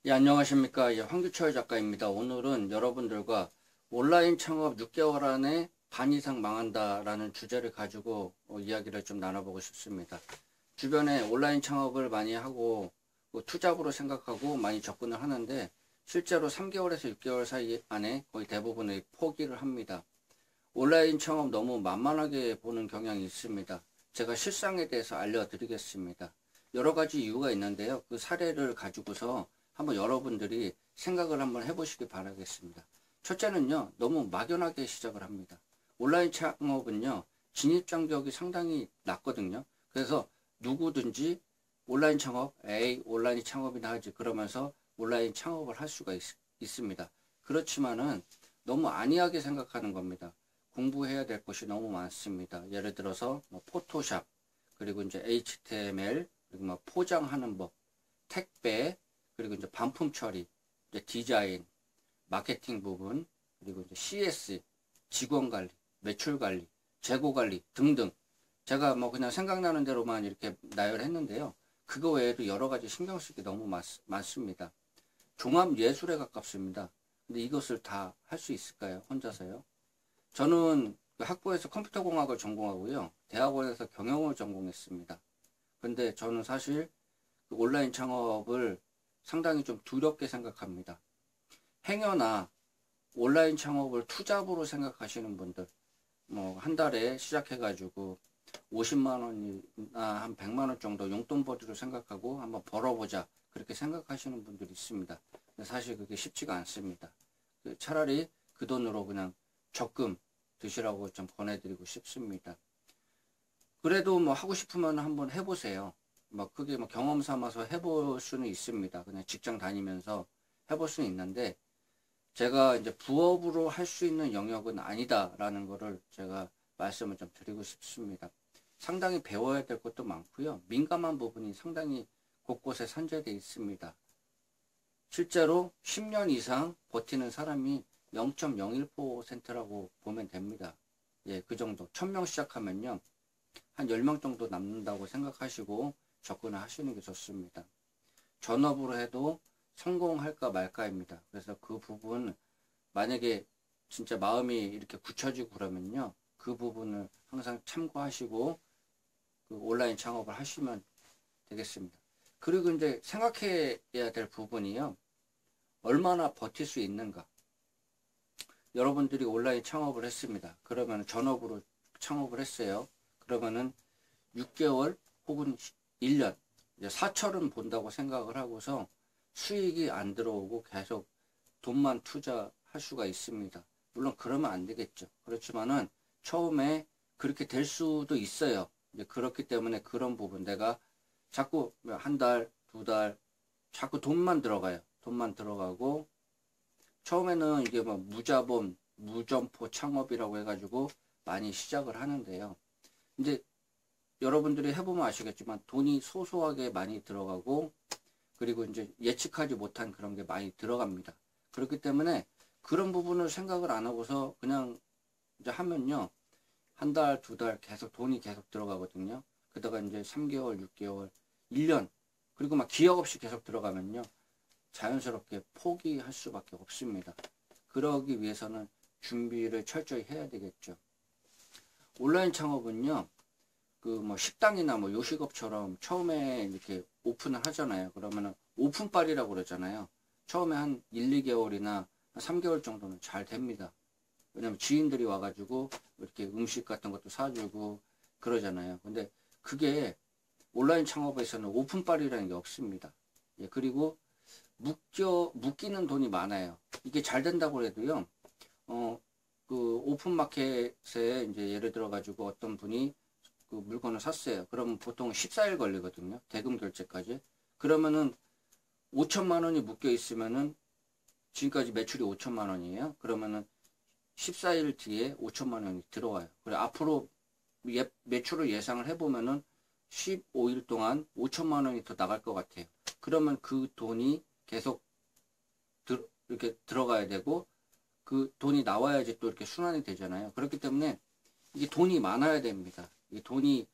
예, 안녕하십니까. 예, 황규철 작가입니다. 오늘은 여러분들과 온라인 창업 6개월 안에 반 이상 망한다라는 주제를 가지고 이야기를 좀 나눠보고 싶습니다. 주변에 온라인 창업을 많이 하고 투잡으로 생각하고 많이 접근을 하는데 실제로 3개월에서 6개월 사이 안에 거의 대부분의 포기를 합니다. 온라인 창업 너무 만만하게 보는 경향이 있습니다. 제가 실상에 대해서 알려드리겠습니다. 여러 가지 이유가 있는데요. 그 사례를 가지고서 한번 여러분들이 생각을 한번 해보시기 바라겠습니다. 첫째는요, 너무 막연하게 시작을 합니다. 온라인 창업은요, 진입장벽이 상당히 낮거든요. 그래서 누구든지 온라인 창업, 온라인 창업이나 하지 그러면서 온라인 창업을 할 수가 있습니다. 그렇지만은 너무 안이하게 생각하는 겁니다. 공부해야 될 것이 너무 많습니다. 예를 들어서 뭐 포토샵, 그리고 이제 HTML, 그리고 뭐 포장하는 법, 택배, 그리고 이제 반품 처리, 이제 디자인, 마케팅 부분, 그리고 이제 CS, 직원 관리, 매출 관리, 재고 관리 등등. 제가 뭐 그냥 생각나는 대로만 이렇게 나열했는데요. 그거 외에도 여러 가지 신경 쓸 게 너무 많습니다. 종합 예술에 가깝습니다. 근데 이것을 다 할 수 있을까요? 혼자서요? 저는 학부에서 컴퓨터공학을 전공하고요. 대학원에서 경영을 전공했습니다. 근데 저는 사실 그 온라인 창업을 상당히 좀 두렵게 생각합니다. 행여나 온라인 창업을 투잡으로 생각하시는 분들, 뭐 한 달에 시작해가지고 50만 원이나 한 100만 원 정도 용돈벌이로 생각하고 한번 벌어보자 그렇게 생각하시는 분들이 있습니다. 근데 사실 그게 쉽지가 않습니다. 차라리 그 돈으로 그냥 적금 드시라고 좀 권해드리고 싶습니다. 그래도 뭐 하고 싶으면 한번 해보세요. 뭐 그게 뭐 경험 삼아서 해볼 수는 있습니다. 그냥 직장 다니면서 해볼 수는 있는데 제가 이제 부업으로 할 수 있는 영역은 아니다라는 거를 제가 말씀을 좀 드리고 싶습니다. 상당히 배워야 될 것도 많고요. 민감한 부분이 상당히 곳곳에 산재되어 있습니다. 실제로 10년 이상 버티는 사람이 0.01%라고 보면 됩니다. 예, 그 정도. 1000명 시작하면요. 한 10명 정도 남는다고 생각하시고 접근을 하시는 게 좋습니다. 전업으로 해도 성공할까 말까입니다. 그래서 그 부분 만약에 진짜 마음이 이렇게 굳혀지고 그러면요. 그 부분을 항상 참고하시고 그 온라인 창업을 하시면 되겠습니다. 그리고 이제 생각해야 될 부분이요. 얼마나 버틸 수 있는가. 여러분들이 온라인 창업을 했습니다. 그러면 전업으로 창업을 했어요. 그러면은 6개월 혹은 1년, 이제 사철은 본다고 생각을 하고서 수익이 안 들어오고 계속 돈만 투자할 수가 있습니다. 물론 그러면 안 되겠죠. 그렇지만은 처음에 그렇게 될 수도 있어요. 이제 그렇기 때문에 그런 부분 내가 자꾸 한 달, 두 달 자꾸 돈만 들어가요. 돈만 들어가고 처음에는 이게 뭐 무자본, 무점포 창업이라고 해가지고 많이 시작을 하는데요. 이제 여러분들이 해보면 아시겠지만 돈이 소소하게 많이 들어가고 그리고 이제 예측하지 못한 그런 게 많이 들어갑니다. 그렇기 때문에 그런 부분을 생각을 안 하고서 그냥 이제 하면요. 한 달, 두 달 계속 돈이 계속 들어가거든요. 그러다가 이제 3개월, 6개월, 1년 그리고 막 기억 없이 계속 들어가면요. 자연스럽게 포기할 수밖에 없습니다. 그러기 위해서는 준비를 철저히 해야 되겠죠. 온라인 창업은요. 그 뭐 식당이나 뭐 요식업처럼 처음에 이렇게 오픈을 하잖아요. 그러면은 오픈빨이라고 그러잖아요. 처음에 한 1, 2개월이나 3개월 정도는 잘 됩니다. 왜냐면 지인들이 와가지고 이렇게 음식 같은 것도 사주고 그러잖아요. 근데 그게 온라인 창업에서는 오픈빨이라는 게 없습니다. 예, 그리고 묶이는 돈이 많아요. 이게 잘 된다고 해도요, 그 오픈마켓에 이제 예를 들어가지고 어떤 분이 그 물건을 샀어요. 그러면 보통 14일 걸리거든요. 대금 결제까지. 그러면은 5천만 원이 묶여 있으면은 지금까지 매출이 5천만 원이에요. 그러면은 14일 뒤에 5천만 원이 들어와요. 그래 앞으로 매출을 예상을 해보면은 15일 동안 5천만 원이 더 나갈 것 같아요. 그러면 그 돈이 계속 이렇게 들어가야 되고 그 돈이 나와야지 또 이렇게 순환이 되잖아요. 그렇기 때문에 이게 돈이 많아야 됩니다. 이 돈이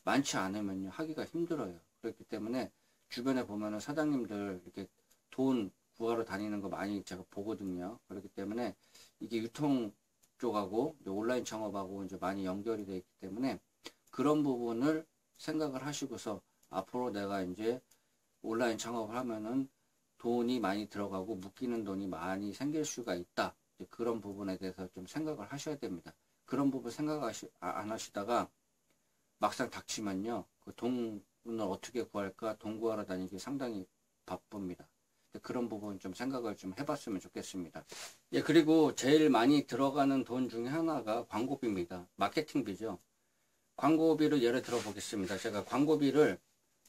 많지 않으면요 하기가 힘들어요. 그렇기 때문에 주변에 보면은 사장님들 이렇게 돈 구하러 다니는 거 많이 제가 보거든요. 그렇기 때문에 이게 유통 쪽하고 온라인 창업하고 이제 많이 연결이 되어 있기 때문에 그런 부분을 생각을 하시고서 앞으로 내가 이제 온라인 창업을 하면은 돈이 많이 들어가고 묶이는 돈이 많이 생길 수가 있다. 그런 부분에 대해서 좀 생각을 하셔야 됩니다. 그런 부분 생각 안 하시다가 막상 닥치면요. 그 돈을 어떻게 구할까? 돈 구하러 다니기 상당히 바쁩니다. 그런 부분 좀 생각을 좀 해봤으면 좋겠습니다. 예, 그리고 제일 많이 들어가는 돈 중에 하나가 광고비입니다. 마케팅비죠. 광고비를 예를 들어 보겠습니다. 제가 광고비를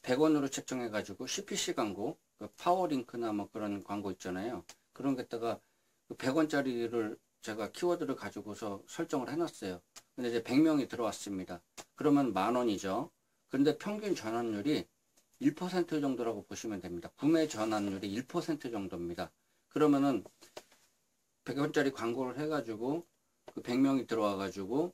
100원으로 책정해 가지고 CPC 광고, 그 파워링크나 뭐 그런 광고 있잖아요. 그런 게다가 100원짜리를 제가 키워드를 가지고서 설정을 해놨어요. 근데 이제 100명이 들어왔습니다. 그러면 10,000원이죠. 그런데 평균 전환율이 1% 정도라고 보시면 됩니다. 구매 전환율이 1% 정도입니다. 그러면은 100원짜리 광고를 해가지고 그 100명이 들어와가지고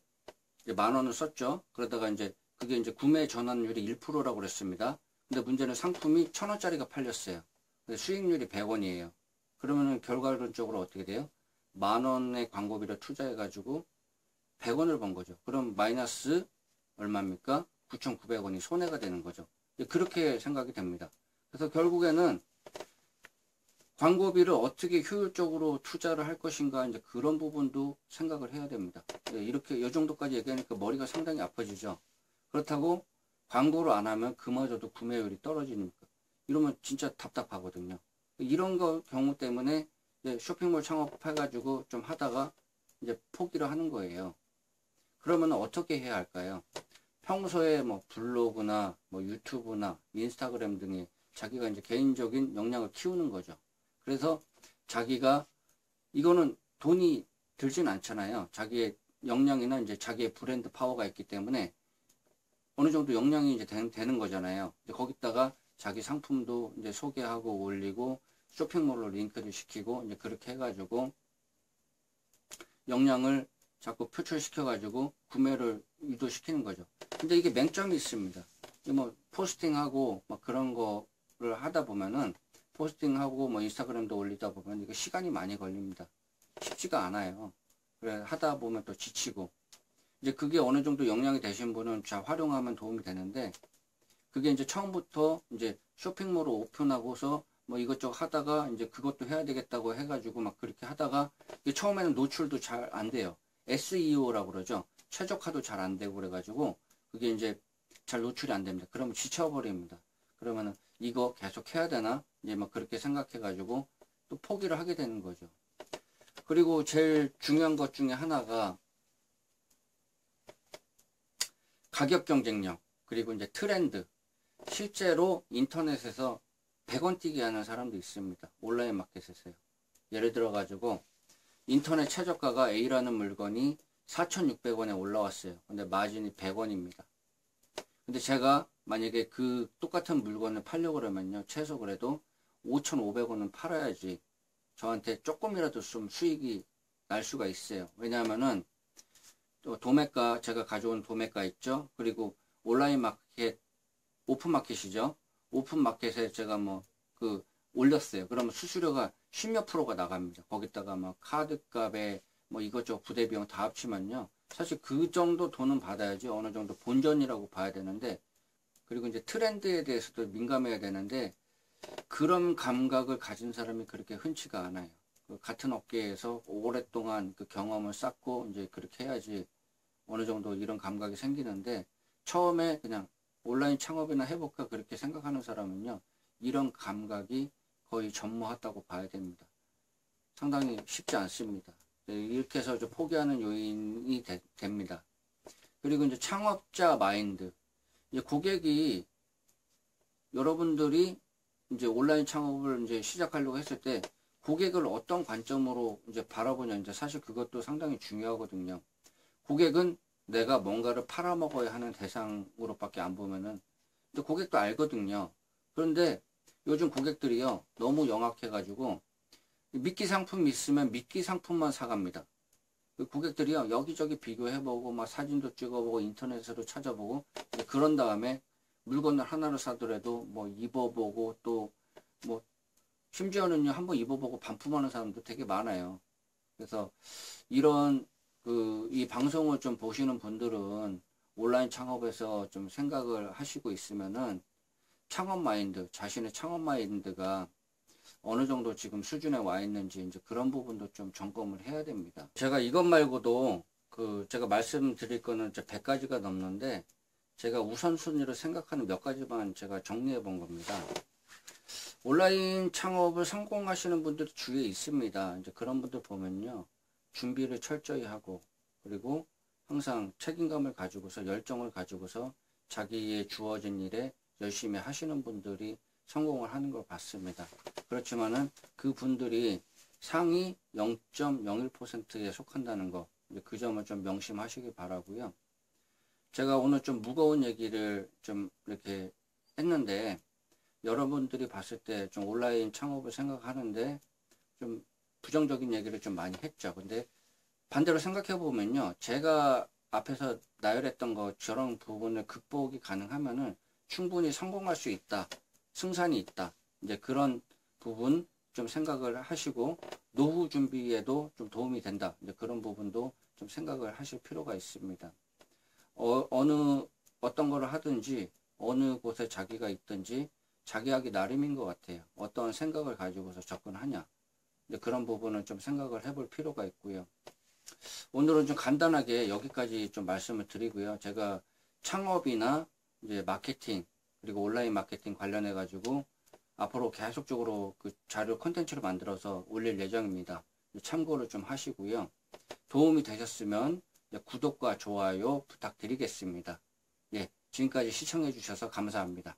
10,000원을 썼죠. 그러다가 이제 그게 이제 구매 전환율이 1%라고 그랬습니다. 근데 문제는 상품이 1,000원짜리가 팔렸어요. 근데 수익률이 100원이에요. 그러면은 결과론적으로 어떻게 돼요? 10,000원의 광고비를 투자해가지고 100원을 번 거죠. 그럼 마이너스 얼마입니까? 9,900원이 손해가 되는 거죠. 그렇게 생각이 됩니다. 그래서 결국에는 광고비를 어떻게 효율적으로 투자를 할 것인가, 이제 그런 부분도 생각을 해야 됩니다. 이렇게 이 정도까지 얘기하니까 머리가 상당히 아파지죠. 그렇다고 광고를 안 하면 그마저도 구매율이 떨어지니까 이러면 진짜 답답하거든요. 이런 경우 때문에 쇼핑몰 창업해가지고 좀 하다가 이제 포기를 하는 거예요. 그러면 어떻게 해야 할까요? 평소에 뭐 블로그나 뭐 유튜브나 인스타그램 등에 자기가 이제 개인적인 역량을 키우는 거죠. 그래서 자기가 이거는 돈이 들진 않잖아요. 자기의 역량이나 이제 자기의 브랜드 파워가 있기 때문에 어느 정도 역량이 이제 되는 거잖아요. 이제 거기다가 자기 상품도 이제 소개하고 올리고 쇼핑몰로 링크를 시키고 이제 그렇게 해가지고 역량을 자꾸 표출시켜가지고 구매를 유도시키는 거죠. 근데 이게 맹점이 있습니다. 뭐 포스팅하고 막 그런 거를 하다 보면은 포스팅하고 뭐 인스타그램도 올리다 보면 이거 시간이 많이 걸립니다. 쉽지가 않아요. 그래 하다 보면 또 지치고 이제 그게 어느 정도 역량이 되신 분은 잘 활용하면 도움이 되는데 그게 이제 처음부터 이제 쇼핑몰을 오픈하고서 뭐 이것저것 하다가 이제 그것도 해야 되겠다고 해가지고 막 그렇게 하다가 처음에는 노출도 잘 안 돼요. SEO라고 그러죠. 최적화도 잘 안 되고 그래가지고 그게 이제 잘 노출이 안 됩니다. 그러면 지쳐버립니다. 그러면은 이거 계속 해야 되나? 이제 막 그렇게 생각해가지고 또 포기를 하게 되는 거죠. 그리고 제일 중요한 것 중에 하나가 가격 경쟁력, 그리고 이제 트렌드. 실제로 인터넷에서 100원 뛰기 하는 사람도 있습니다. 온라인 마켓에서요. 예를 들어 가지고 인터넷 최저가가 A라는 물건이 4,600원에 올라왔어요. 근데 마진이 100원입니다. 근데 제가 만약에 그 똑같은 물건을 팔려고 그러면요. 최소 그래도 5,500원은 팔아야지 저한테 조금이라도 좀 수익이 날 수가 있어요. 왜냐하면은 또 도매가, 제가 가져온 도매가 있죠. 그리고 온라인 마켓, 오픈 마켓이죠. 오픈 마켓에 제가 뭐 그 올렸어요. 그러면 수수료가 10몇 프로가 나갑니다. 거기다가 막 카드 값에 뭐 이것저것 부대 비용 다 합치면요. 사실 그 정도 돈은 받아야지 어느 정도 본전이라고 봐야 되는데, 그리고 이제 트렌드에 대해서도 민감해야 되는데 그런 감각을 가진 사람이 그렇게 흔치가 않아요. 그 같은 업계에서 오랫동안 그 경험을 쌓고 이제 그렇게 해야지 어느 정도 이런 감각이 생기는데, 처음에 그냥 온라인 창업이나 해볼까 그렇게 생각하는 사람은요, 이런 감각이 거의 전무하다고 봐야 됩니다. 상당히 쉽지 않습니다. 이렇게 해서 좀 포기하는 요인이 됩니다. 그리고 이제 창업자 마인드. 이제 고객이, 여러분들이 이제 온라인 창업을 이제 시작하려고 했을 때 고객을 어떤 관점으로 이제 바라보냐, 이제 사실 그것도 상당히 중요하거든요. 고객은 내가 뭔가를 팔아먹어야 하는 대상으로밖에 안 보면은, 근데 고객도 알거든요. 그런데 요즘 고객들이요, 너무 영악해가지고 미끼 상품 있으면 미끼 상품만 사갑니다. 고객들이요, 여기저기 비교해보고 막 사진도 찍어보고 인터넷으로 찾아보고 그런 다음에 물건을 하나를 사더라도 뭐 입어보고 또 뭐 심지어는요, 한번 입어보고 반품하는 사람도 되게 많아요. 그래서 이런 이 방송을 좀 보시는 분들은 온라인 창업에서 좀 생각을 하시고 있으면은 창업 마인드, 자신의 창업 마인드가 어느 정도 지금 수준에 와 있는지 이제 그런 부분도 좀 점검을 해야 됩니다. 제가 이것 말고도 제가 말씀드릴 거는 이제 100가지가 넘는데 제가 우선순위로 생각하는 몇 가지만 제가 정리해 본 겁니다. 온라인 창업을 성공하시는 분들이 주위에 있습니다. 이제 그런 분들 보면요. 준비를 철저히 하고 그리고 항상 책임감을 가지고서 열정을 가지고서 자기의 주어진 일에 열심히 하시는 분들이 성공을 하는 걸 봤습니다. 그렇지만은 그 분들이 상위 0.01%에 속한다는 거, 그 점을 좀 명심하시기 바라고요. 제가 오늘 좀 무거운 얘기를 좀 이렇게 했는데 여러분들이 봤을 때 좀 온라인 창업을 생각하는데 좀 부정적인 얘기를 좀 많이 했죠. 근데 반대로 생각해 보면요. 제가 앞에서 나열했던 것 저런 부분을 극복이 가능하면은 충분히 성공할 수 있다. 승산이 있다. 이제 그런 부분 좀 생각을 하시고 노후 준비에도 좀 도움이 된다. 이제 그런 부분도 좀 생각을 하실 필요가 있습니다. 어떤 거를 하든지 어느 곳에 자기가 있든지 자기 하기 나름인 것 같아요. 어떤 생각을 가지고서 접근하냐. 이제 그런 부분은 좀 생각을 해볼 필요가 있고요. 오늘은 좀 간단하게 여기까지 좀 말씀을 드리고요. 제가 창업이나 이제 마케팅 그리고 온라인 마케팅 관련해 가지고 앞으로 계속적으로 그 자료 콘텐츠를 만들어서 올릴 예정입니다. 참고를 좀 하시고요. 도움이 되셨으면 구독과 좋아요 부탁드리겠습니다. 예, 지금까지 시청해 주셔서 감사합니다.